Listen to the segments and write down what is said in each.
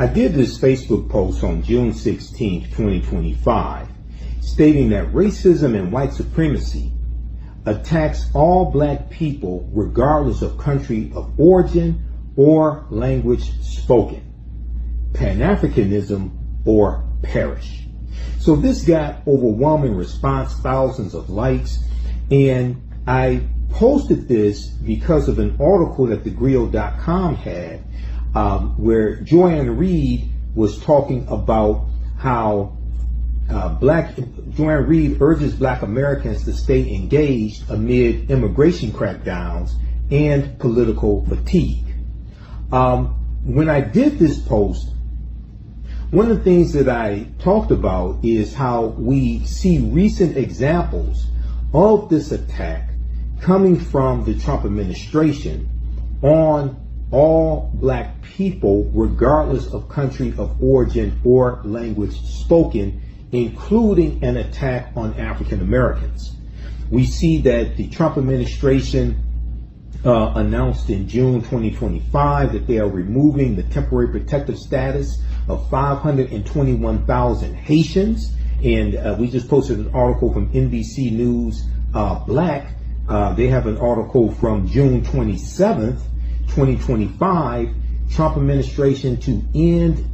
I did this Facebook post on June 16, 2025, stating that racism and white supremacy attacks all black people regardless of country of origin or language spoken. Pan-Africanism or perish. So this got overwhelming response, thousands of likes, and I posted this because of an article that thegriot.com had where Ann Reid was talking about how Ann Reid urges black Americans to stay engaged amid immigration crackdowns and political fatigue. When I did this post, one of the things that I talked about is how we see recent examples of this attack coming from the Trump administration on all black people, regardless of country of origin or language spoken, including an attack on African Americans. We see that the Trump administration announced in June 2025 that they are removing the temporary protective status of 521,000 Haitians. And we just posted an article from NBC News Black. They have an article from June 27th, 2025, Trump administration to end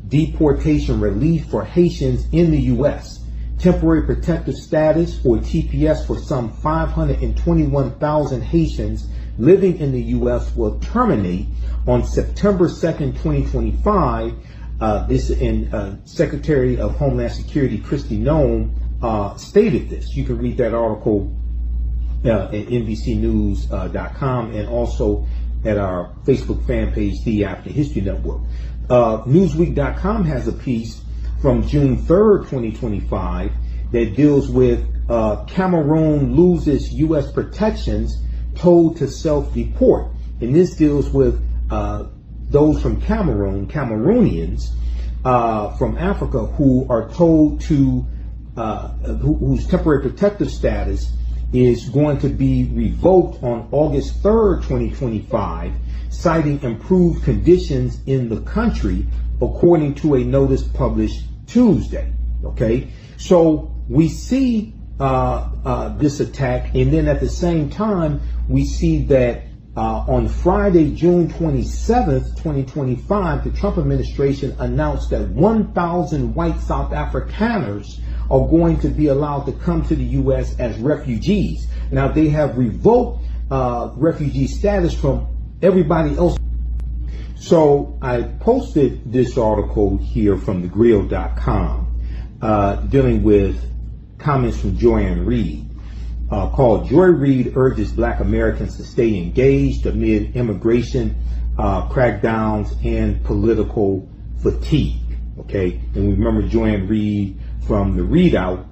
deportation relief for Haitians in the U.S. Temporary protective status or TPS for some 521,000 Haitians living in the U.S. will terminate on September 2nd, 2025. This and Secretary of Homeland Security Kristi Noem stated this. You can read that article at NBCnews.com and also at our Facebook fan page, The African History Network. Newsweek.com has a piece from June 3rd, 2025 that deals with Cameroon loses U.S. protections, told to self-deport. And this deals with those from Cameroon, Cameroonians from Africa, who are told to, whose temporary protective status is going to be revoked on August 3rd, 2025, citing improved conditions in the country, according to a notice published Tuesday. Okay, so we see this attack, and then at the same time, we see that on Friday, June 27th, 2025, the Trump administration announced that 1,000 white South Afrikaners are going to be allowed to come to the U.S. as refugees. Now, they have revoked refugee status from everybody else. So I posted this article here from thegriot.com dealing with comments from Ann Reid called "Joy Reid Urges Black Americans to Stay Engaged Amid Immigration Crackdowns and Political Fatigue." Okay, and we remember Ann Reid from the Readout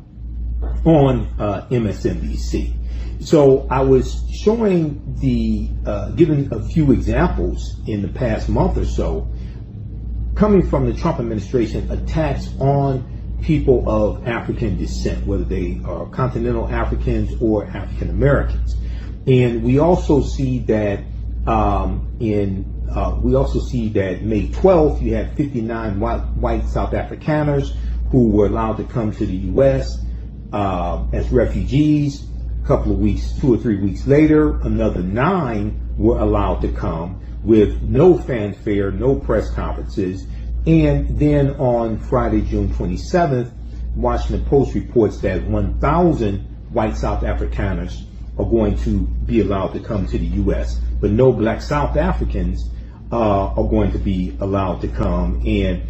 on MSNBC. So I was showing giving a few examples in the past month or so coming from the Trump administration, attacks on people of African descent, whether they are continental Africans or African Americans. And we also see that May 12th, you had 59 white South Afrikaners who were allowed to come to the U.S. As refugees. A couple of weeks, 2 or 3 weeks later, another 9 were allowed to come with no fanfare, no press conferences. And then on Friday, June 27th, Washington Post reports that 1,000 white South Afrikaners are going to be allowed to come to the U.S., but no black South Africans are going to be allowed to come. And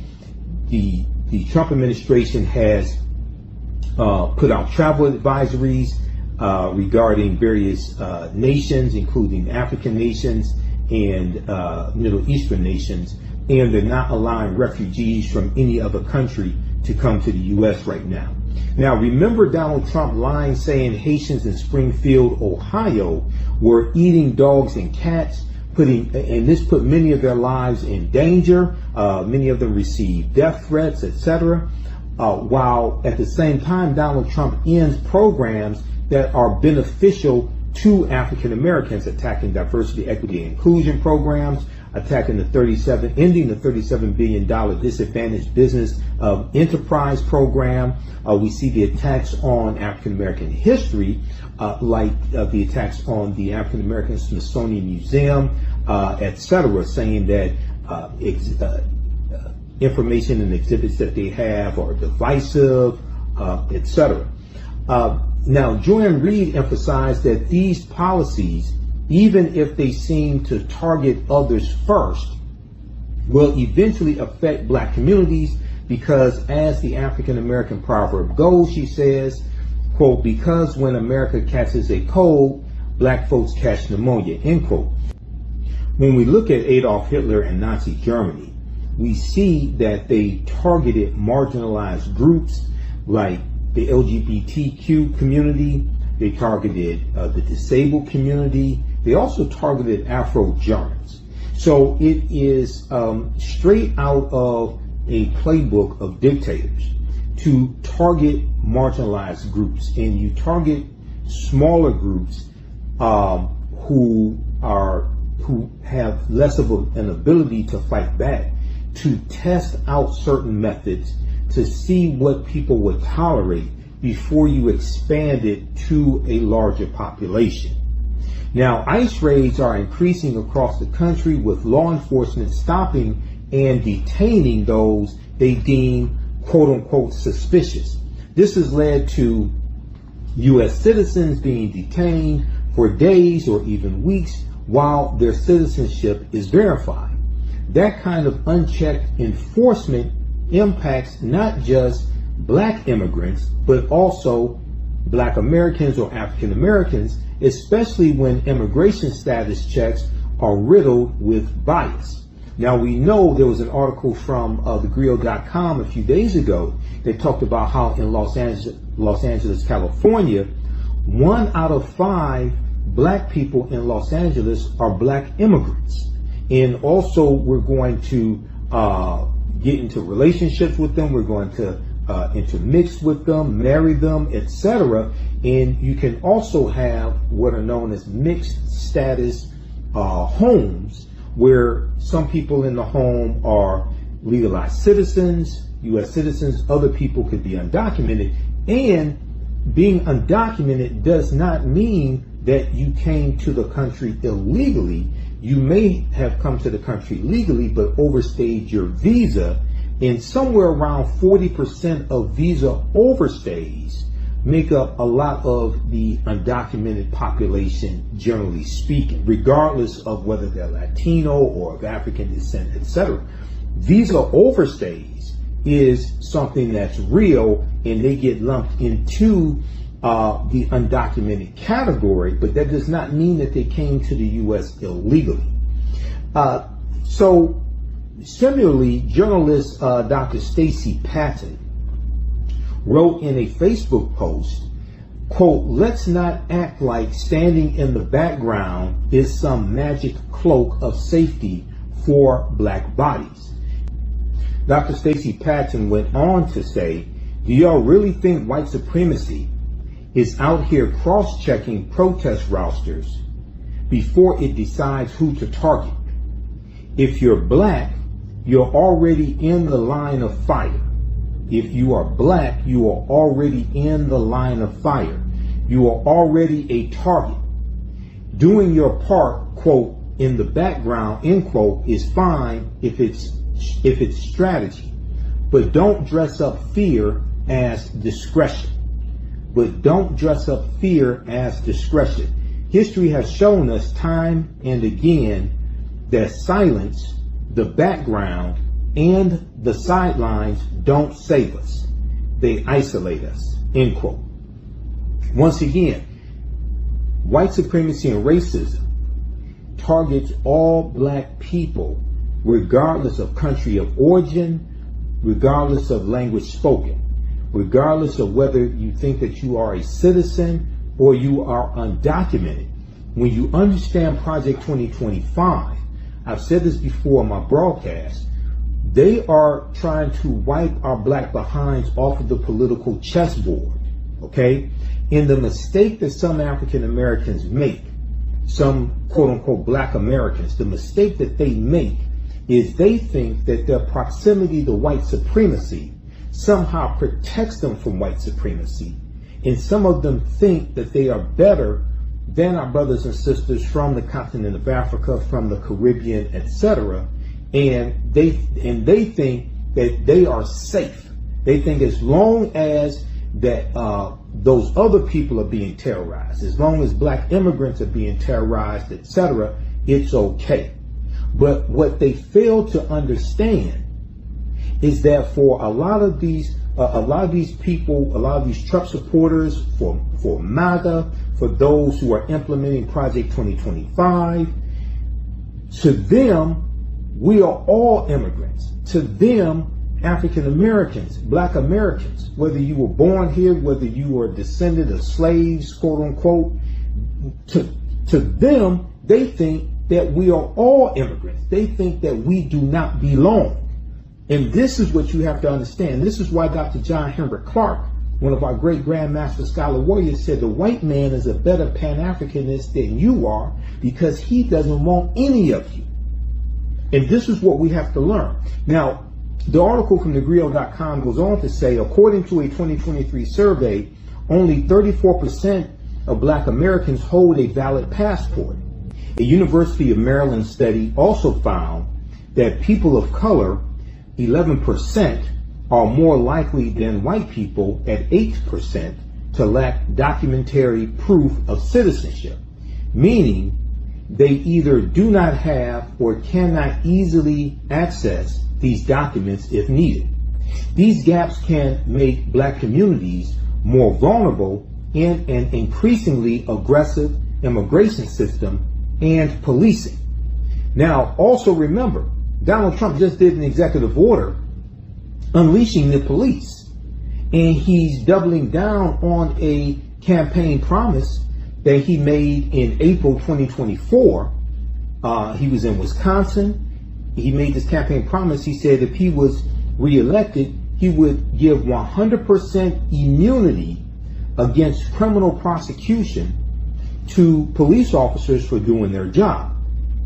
the Trump administration has put out travel advisories regarding various nations, including African nations and Middle Eastern nations, and they're not allowing refugees from any other country to come to the U.S. right now. Now, remember Donald Trump lying, saying Haitians in Springfield, Ohio were eating dogs and cats, and this put many of their lives in danger. Many of them received death threats, etc. While at the same time, Donald Trump ends programs that are beneficial to African Americans, attacking diversity, equity, and inclusion programs, ending the $37 billion disadvantaged business enterprise program. We see the attacks on African American history, like the attacks on the African American Smithsonian Museum, etc., saying that information and exhibits that they have are divisive, etc. Now, Ann Reid emphasized that these policies, even if they seem to target others first, will eventually affect black communities because, as the African American proverb goes, she says, quote, because when America catches a cold, black folks catch pneumonia, end quote. When we look at Adolf Hitler and Nazi Germany, we see that they targeted marginalized groups like the LGBTQ community. They targeted the disabled community. They also targeted Afro-Germans. So it is straight out of a playbook of dictators to target marginalized groups, and you target smaller groups who have less of an ability to fight back, to test out certain methods to see what people would tolerate before you expand it to a larger population. Now, ICE raids are increasing across the country, with law enforcement stopping and detaining those they deem quote unquote suspicious. This has led to U.S. citizens being detained for days or even weeks while their citizenship is verified. That kind of unchecked enforcement impacts not just black immigrants, but also black Americans or African Americans, especially when immigration status checks are riddled with bias. Now, we know there was an article from thegrio.com a few days ago that talked about how in Los Angeles, California, 1 out of 5 black people in Los Angeles are black immigrants. And also, we're going to get into relationships with them. We're going to intermix with them, marry them, etc. And you can also have what are known as mixed status homes, where some people in the home are legalized citizens, U.S. citizens, other people could be undocumented. And being undocumented does not mean that you came to the country illegally. You may have come to the country legally, but overstayed your visa. And somewhere around 40% of visa overstays make up a lot of the undocumented population, generally speaking, regardless of whether they're Latino or of African descent, etc. Visa overstays is something that's real, and they get lumped into the undocumented category, but that does not mean that they came to the U.S. illegally. So similarly, journalist Dr. Stacey Patton wrote in a Facebook post, quote, let's not act like standing in the background is some magic cloak of safety for black bodies. Dr. Stacey Patton went on to say, do y'all really think white supremacy is out here cross-checking protest rosters before it decides who to target? If you're black, you're already in the line of fire. If you are black, you are already in the line of fire. You are already a target. Doing your part, quote, in the background, end quote, is fine if it's strategy. But don't dress up fear as discretion. History has shown us time and again that silence, the background, and the sidelines don't save us. They isolate us, end quote. Once again, white supremacy and racism targets all black people, regardless of country of origin, regardless of language spoken, regardless of whether you think that you are a citizen or you are undocumented. When you understand Project 2025, I've said this before on my broadcast, they are trying to wipe our black behinds off of the political chessboard, okay? And the mistake that some African Americans make some quote unquote black Americans, the mistake that they make is they think that their proximity to white supremacy somehow protects them from white supremacy. And some of them think that they are better than our brothers and sisters from the continent of Africa, from the Caribbean, etc. And they think that they are safe. They think as long as that those other people are being terrorized, as long as black immigrants are being terrorized, etc., it's okay. But what they fail to understand is that for a lot of these people, a lot of these Trump supporters, for MAGA, for those who are implementing Project 2025, to them, we are all immigrants. To them, African Americans, black Americans, whether you were born here, whether you were a descendant of slaves, quote unquote, to them, they think that we are all immigrants. They think that we do not belong. And this is what you have to understand. This is why Dr. John Henry Clark, one of our great Grandmaster Scholar Warriors, said the white man is a better Pan-Africanist than you are because he doesn't want any of you. And this is what we have to learn. Now, the article from thegrio.com goes on to say, according to a 2023 survey, only 34% of black Americans hold a valid passport. A University of Maryland study also found that people of color, 11%, are more likely than white people at 8% to lack documentary proof of citizenship, meaning they either do not have or cannot easily access these documents if needed. These gaps can make black communities more vulnerable in an increasingly aggressive immigration system and policing. Now, also remember, Donald Trump just did an executive order unleashing the police, and he's doubling down on a campaign promise that he made in April 2024. He was in Wisconsin. He made this campaign promise. He said if he was reelected, he would give 100% immunity against criminal prosecution to police officers for doing their job.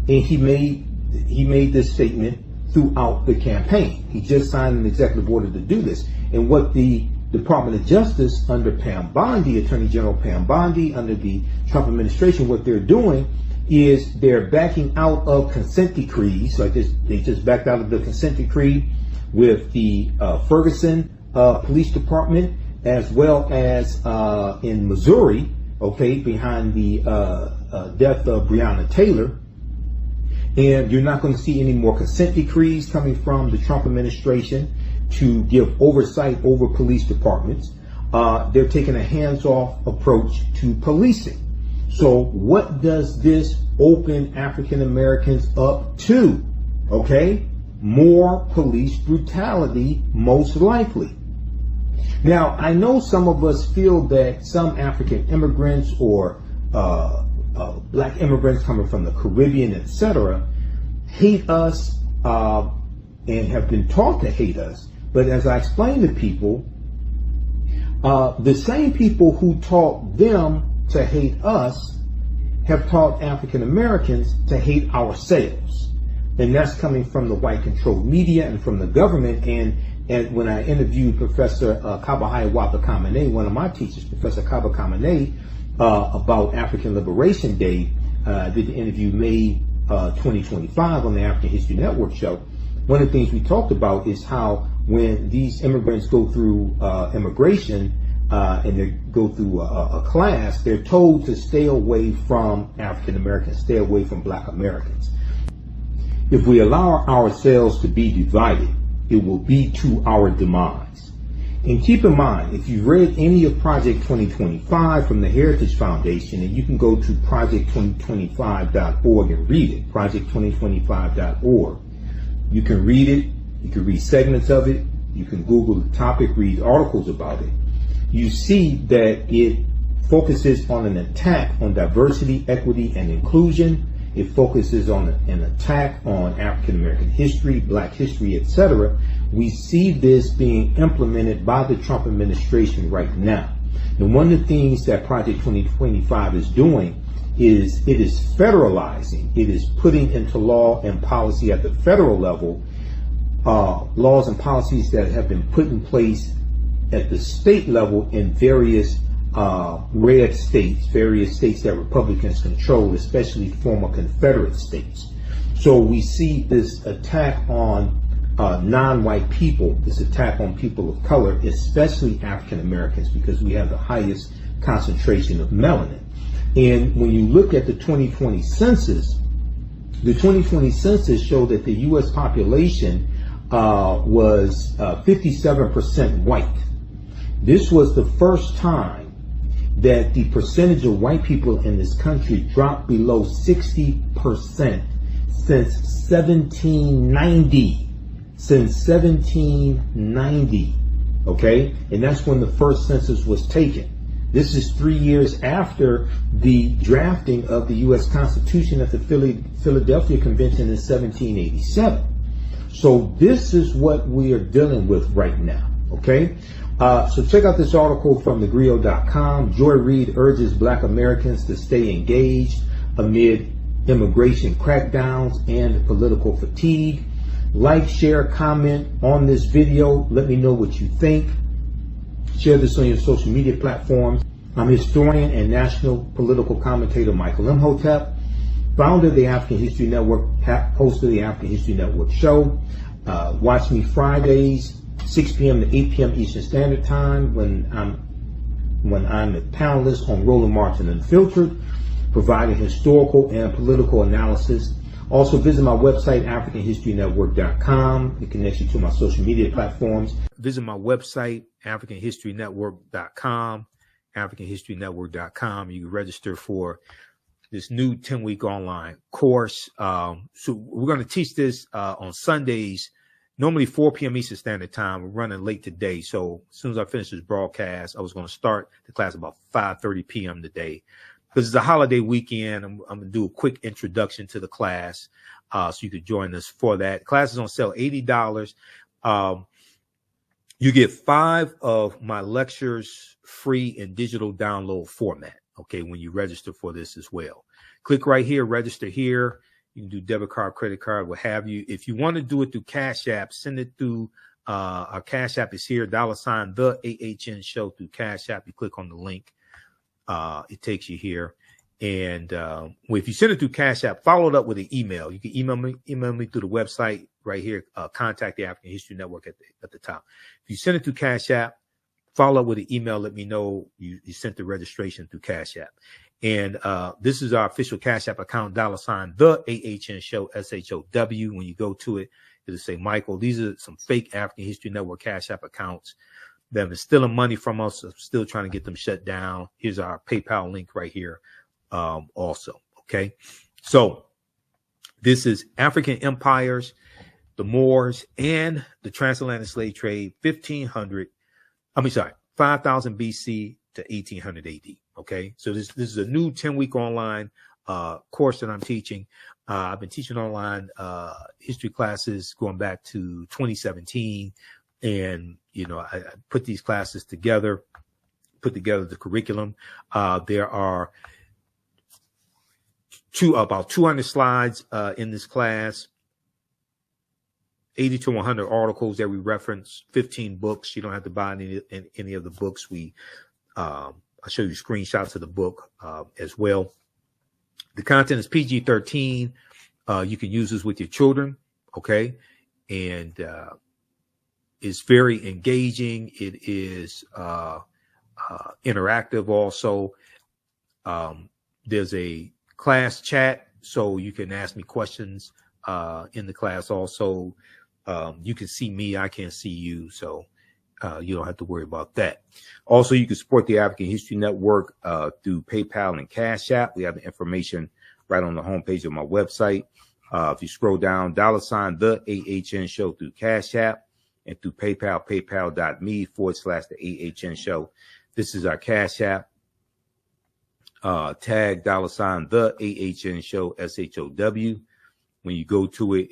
And he made this statement throughout the campaign. He just signed an executive order to do this. And what the Department of Justice under Pam Bondi, Attorney General Pam Bondi, under the Trump administration, what they're doing is they're backing out of consent decrees. Like this, they just backed out of the consent decree with the Ferguson Police Department, as well as in Missouri, okay, behind the death of Breonna Taylor. And you're not going to see any more consent decrees coming from the Trump administration to give oversight over police departments. They're taking a hands-off approach to policing. So what does this open African Americans up to? Okay, more police brutality, most likely. Now, I know some of us feel that some African immigrants or black immigrants coming from the Caribbean, etc., hate us and have been taught to hate us. But as I explained to people, the same people who taught them to hate us have taught African Americans to hate ourselves. And that's coming from the white controlled media and from the government. And when I interviewed Professor Kabahaya Wapa-Kamene, one of my teachers, Professor Kaba Kamene, about African Liberation Day, did the interview May 2025 on the African History Network show. One of the things we talked about is how when these immigrants go through immigration and they go through a class, they're told to stay away from African Americans, stay away from black Americans. If we allow ourselves to be divided, it will be to our demise. And keep in mind, if you've read any of Project 2025 from the Heritage Foundation, and you can go to project2025.org and read it, project2025.org. You can read it, you can read segments of it, you can Google the topic, read articles about it. You see that it focuses on an attack on diversity, equity, and inclusion. It focuses on an attack on African American history, black history, etc. We see this being implemented by the Trump administration right now. And one of the things that Project 2025 is doing is it is federalizing. It is putting into law and policy at the federal level laws and policies that have been put in place at the state level in various red states, various states that Republicans control, especially former Confederate states. So we see this attack on non-white people, this attack on people of color, especially African Americans, because we have the highest concentration of melanin. And when you look at the 2020 census, the 2020 census showed that the U.S. population was 57% white. This was the first time that the percentage of white people in this country dropped below 60% since 1790. Since 1790, okay? And that's when the first census was taken. This is 3 years after the drafting of the U.S. Constitution at the Philadelphia Convention in 1787. So this is what we are dealing with right now, okay? So check out this article from thegrio.com. Joy Reid urges Black Americans to stay engaged amid immigration crackdowns and political fatigue. Like, share, comment on this video. Let me know what you think. Share this on your social media platforms. I'm historian and national political commentator Michael Imhotep, founder of the African History Network, host of the African History Network show. Watch me Fridays, 6 p.m. to 8 p.m. Eastern Standard Time when I'm a panelist on Roland Martin Unfiltered, providing historical and political analysis. Also visit my website, AfricanHistoryNetwork.com. It connects you to my social media platforms. Visit my website, AfricanHistoryNetwork.com, AfricanHistoryNetwork.com. You can register for this new 10-week online course. So we're going to teach this on Sundays, normally 4 p.m. Eastern Standard Time. We're running late today. So as soon as I finish this broadcast, I was going to start the class about 5:30 p.m. today. Because it's a holiday weekend, I'm going to do a quick introduction to the class so you could join us for that. Class is on sale, $80. You get 5 of my lectures free in digital download format, okay, when you register for this as well. Click right here, register here. You can do debit card, credit card, what have you. If you want to do it through Cash App, send it through our Cash App is here, $ the AHN show through Cash App. You click on the link. It takes you here. And if you send it through Cash App, follow it up with an email. You can email me through the website right here. Contact the African History Network at the top. If you send it through Cash App, follow up with an email. Let me know you sent the registration through Cash App. And this is our official Cash App account, $ the AHN show, SHOW. When you go to it, it'll say Michael. These are some fake African History Network Cash App accounts that have been stealing money from us. I'm still trying to get them shut down. Here's our PayPal link right here also, okay? So this is African empires, the Moors, and the transatlantic slave trade, 5000 BC to 1800 AD, okay? So this is a new 10-week online course that I'm teaching. I've been teaching online history classes going back to 2017. And, I put these classes together, put together the curriculum. There are about 200 slides in this class, 80 to 100 articles that we reference, 15 books. You don't have to buy any of the books. I'll show you screenshots of the book as well. The content is PG-13. You can use this with your children, okay? And it's very engaging. It is interactive also. There's a class chat, so you can ask me questions in the class also. You can see me, I can't see you, so you don't have to worry about that. Also, you can support the African History Network through PayPal and Cash App. We have the information right on the homepage of my website. If you scroll down, $ the AHN show through Cash App. And through PayPal, paypal.me/the AHN show. This is our Cash App. Tag $ the AHN show, SHOW. When you go to it,